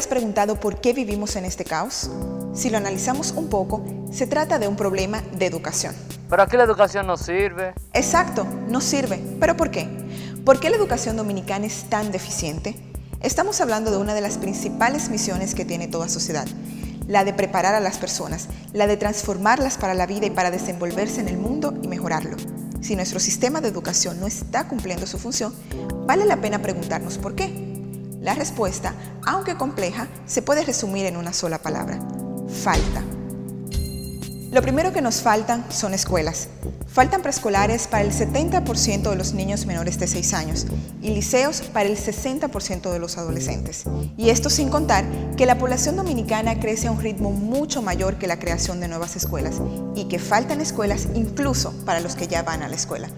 has preguntado por qué vivimos en este caos? Si lo analizamos un poco, se trata de un problema de educación. ¿Para qué la educación nos sirve? Exacto, nos sirve. ¿Pero por qué? ¿Por qué la educación dominicana es tan deficiente? Estamos hablando de una de las principales misiones que tiene toda sociedad, la de preparar a las personas, la de transformarlas para la vida y para desenvolverse en el mundo y mejorarlo. Si nuestro sistema de educación no está cumpliendo su función, vale la pena preguntarnos por qué. La respuesta, aunque compleja, se puede resumir en una sola palabra: falta. Lo primero que nos faltan son escuelas. Faltan preescolares para el 70% de los niños menores de 6 años y liceos para el 60% de los adolescentes. Y esto sin contar que la población dominicana crece a un ritmo mucho mayor que la creación de nuevas escuelas y que faltan escuelas incluso para los que ya van a la escuela,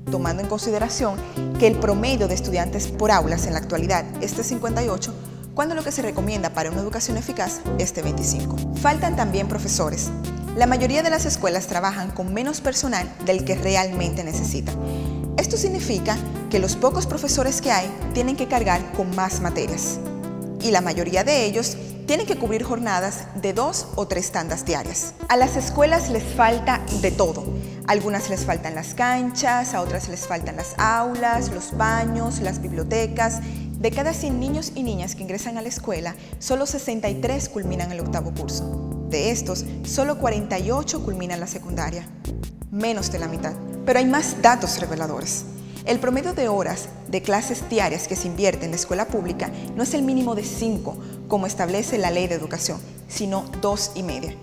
tomando en consideración que el promedio de estudiantes por aulas en la actualidad es de 58, cuando lo que se recomienda para una educación eficaz es de 25. Faltan también profesores. La mayoría de las escuelas trabajan con menos personal del que realmente necesitan. Esto significa que los pocos profesores que hay tienen que cargar con más materias. Y la mayoría de ellos tienen que cubrir jornadas de 2 o 3 tandas diarias. A las escuelas les falta de todo. A algunas les faltan las canchas, a otras les faltan las aulas, los baños, las bibliotecas. De cada 100 niños y niñas que ingresan a la escuela, solo 63 culminan el 8º curso. De estos, solo 48 culminan la secundaria, menos de la mitad. Pero hay más datos reveladores. El promedio de horas de clases diarias que se invierte en la escuela pública no es el mínimo de 5, como establece la Ley de Educación, sino 2,5.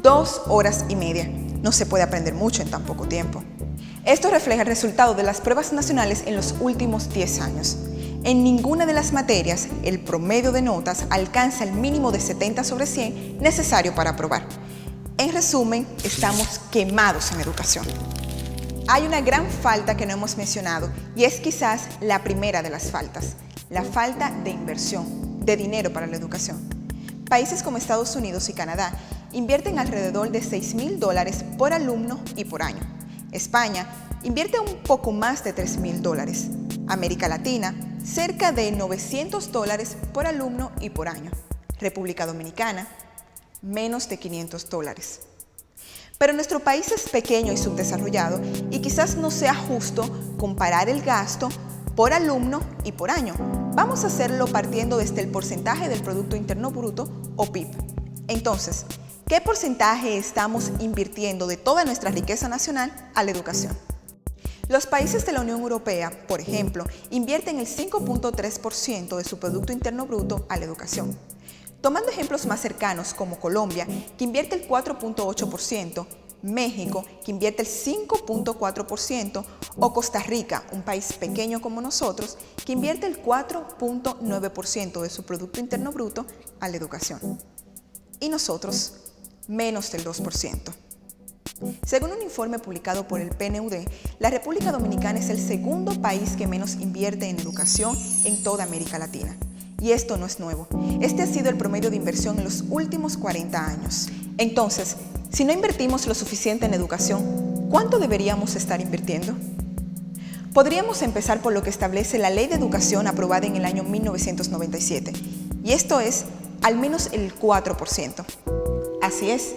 2 horas y media. No se puede aprender mucho en tan poco tiempo. Esto refleja el resultado de las pruebas nacionales en los últimos 10 años. En ninguna de las materias, el promedio de notas alcanza el mínimo de 70 sobre 100 necesario para aprobar. En resumen, estamos quemados en educación. Hay una gran falta que no hemos mencionado y es quizás la primera de las faltas: la falta de inversión, de dinero para la educación. Países como Estados Unidos y Canadá invierten alrededor de $6,000 por alumno y por año. España invierte un poco más de $3,000. América Latina, cerca de $900 por alumno y por año. República Dominicana, menos de $500. Pero nuestro país es pequeño y subdesarrollado y quizás no sea justo comparar el gasto por alumno y por año. Vamos a hacerlo partiendo desde el porcentaje del Producto Interno Bruto o PIB. Entonces, ¿qué porcentaje estamos invirtiendo de toda nuestra riqueza nacional a la educación? Los países de la Unión Europea, por ejemplo, invierten el 5,3% de su Producto Interno Bruto a la educación. Tomando ejemplos más cercanos como Colombia, que invierte el 4,8%, México, que invierte el 5,4%, o Costa Rica, un país pequeño como nosotros, que invierte el 4,9% de su Producto Interno Bruto a la educación. Y nosotros, menos del 2%. Según un informe publicado por el PNUD, la República Dominicana es el segundo país que menos invierte en educación en toda América Latina. Y esto no es nuevo. Este ha sido el promedio de inversión en los últimos 40 años. Entonces, si no invertimos lo suficiente en educación, ¿cuánto deberíamos estar invirtiendo? Podríamos empezar por lo que establece la Ley de Educación aprobada en el año 1997, y esto es al menos el 4%. Así es.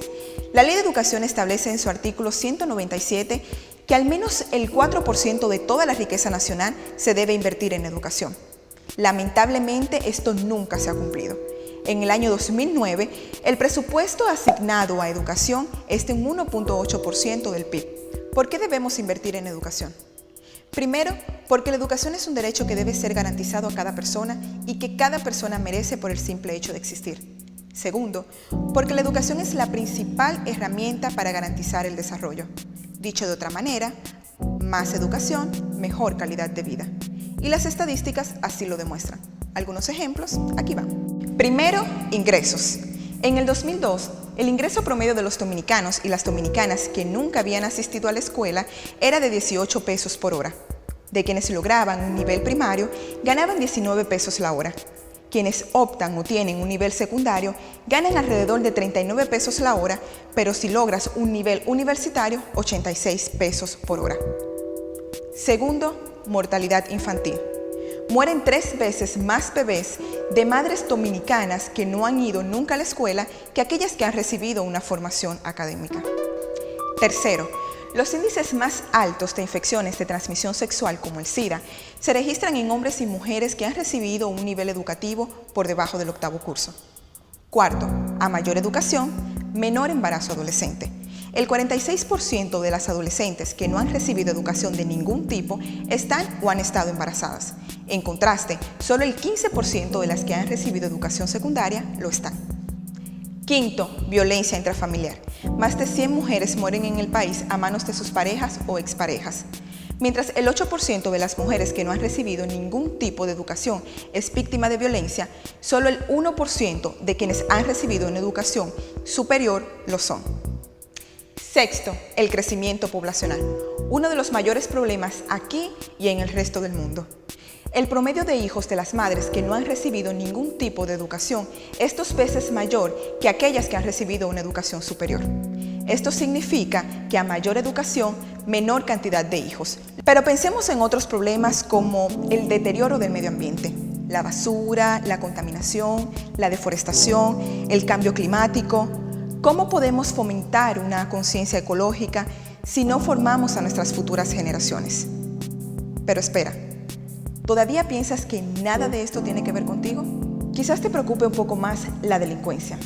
La Ley de Educación establece en su artículo 197 que al menos el 4% de toda la riqueza nacional se debe invertir en educación. Lamentablemente, esto nunca se ha cumplido. En el año 2009, el presupuesto asignado a educación es de un 1,8% del PIB. ¿Por qué debemos invertir en educación? Primero, porque la educación es un derecho que debe ser garantizado a cada persona y que cada persona merece por el simple hecho de existir. Segundo, porque la educación es la principal herramienta para garantizar el desarrollo. Dicho de otra manera, más educación, mejor calidad de vida. Y las estadísticas así lo demuestran. Algunos ejemplos, aquí van. Primero, ingresos. En el 2002, el ingreso promedio de los dominicanos y las dominicanas que nunca habían asistido a la escuela era de 18 pesos por hora. De quienes lograban un nivel primario, ganaban 19 pesos la hora. Quienes optan o tienen un nivel secundario ganan alrededor de 39 pesos la hora, pero si logras un nivel universitario, 86 pesos por hora. Segundo, mortalidad infantil. Mueren 3 veces más bebés de madres dominicanas que no han ido nunca a la escuela que aquellas que han recibido una formación académica. Tercero, los índices más altos de infecciones de transmisión sexual como el SIDA se registran en hombres y mujeres que han recibido un nivel educativo por debajo del 8º curso. Cuarto, a mayor educación, menor embarazo adolescente. El 46% de las adolescentes que no han recibido educación de ningún tipo están o han estado embarazadas. En contraste, solo el 15% de las que han recibido educación secundaria lo están. Quinto, violencia intrafamiliar. Más de 100 mujeres mueren en el país a manos de sus parejas o exparejas. Mientras el 8% de las mujeres que no han recibido ningún tipo de educación es víctima de violencia, solo el 1% de quienes han recibido una educación superior lo son. Sexto, el crecimiento poblacional, uno de los mayores problemas aquí y en el resto del mundo. El promedio de hijos de las madres que no han recibido ningún tipo de educación es 2 veces mayor que aquellas que han recibido una educación superior. Esto significa que a mayor educación, menor cantidad de hijos. Pero pensemos en otros problemas como el deterioro del medio ambiente, la basura, la contaminación, la deforestación, el cambio climático. ¿Cómo podemos fomentar una conciencia ecológica si no formamos a nuestras futuras generaciones? Pero espera, ¿todavía piensas que nada de esto tiene que ver contigo? Quizás te preocupe un poco más la delincuencia.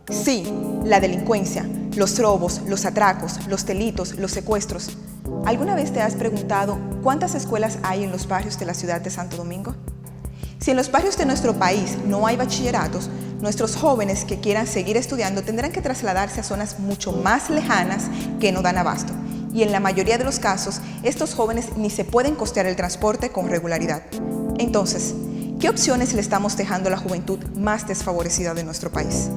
Sí, la delincuencia, los robos, los atracos, los delitos, los secuestros. ¿Alguna vez te has preguntado cuántas escuelas hay en los barrios de la ciudad de Santo Domingo? Si en los barrios de nuestro país no hay bachilleratos, nuestros jóvenes que quieran seguir estudiando tendrán que trasladarse a zonas mucho más lejanas que no dan abasto. Y en la mayoría de los casos, estos jóvenes ni se pueden costear el transporte con regularidad. Entonces, ¿qué opciones le estamos dejando a la juventud más desfavorecida de nuestro país?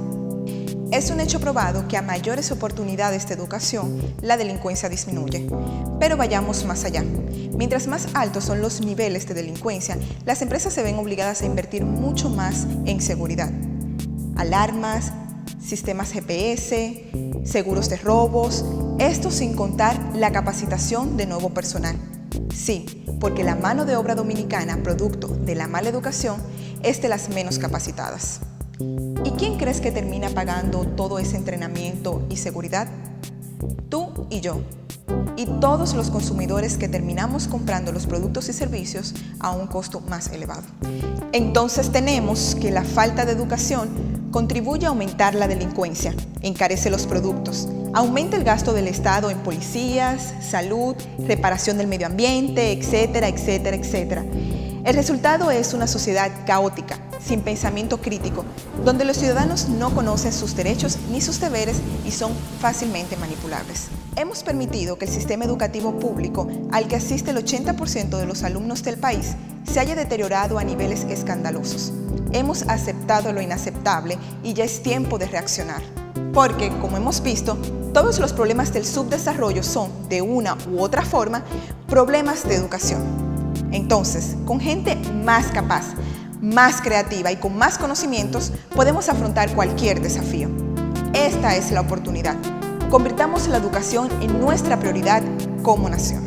Es un hecho probado que a mayores oportunidades de educación, la delincuencia disminuye. Pero vayamos más allá. Mientras más altos son los niveles de delincuencia, las empresas se ven obligadas a invertir mucho más en seguridad. Alarmas, sistemas GPS, seguros de robos, esto sin contar la capacitación de nuevo personal. Sí, porque la mano de obra dominicana, producto de la mala educación, es de las menos capacitadas. ¿Y quién crees que termina pagando todo ese entrenamiento y seguridad? Tú y yo. Y todos los consumidores que terminamos comprando los productos y servicios a un costo más elevado. Entonces tenemos que la falta de educación contribuye a aumentar la delincuencia, encarece los productos, aumenta el gasto del Estado en policías, salud, reparación del medio ambiente, etcétera, etcétera, etcétera. El resultado es una sociedad caótica, sin pensamiento crítico, donde los ciudadanos no conocen sus derechos ni sus deberes y son fácilmente manipulables. Hemos permitido que el sistema educativo público, al que asiste el 80% de los alumnos del país, se haya deteriorado a niveles escandalosos. Hemos aceptado lo inaceptable y ya es tiempo de reaccionar. Porque, como hemos visto, todos los problemas del subdesarrollo son, de una u otra forma, problemas de educación. Entonces, con gente más capaz, más creativa y con más conocimientos, podemos afrontar cualquier desafío. Esta es la oportunidad. Convirtamos la educación en nuestra prioridad como nación.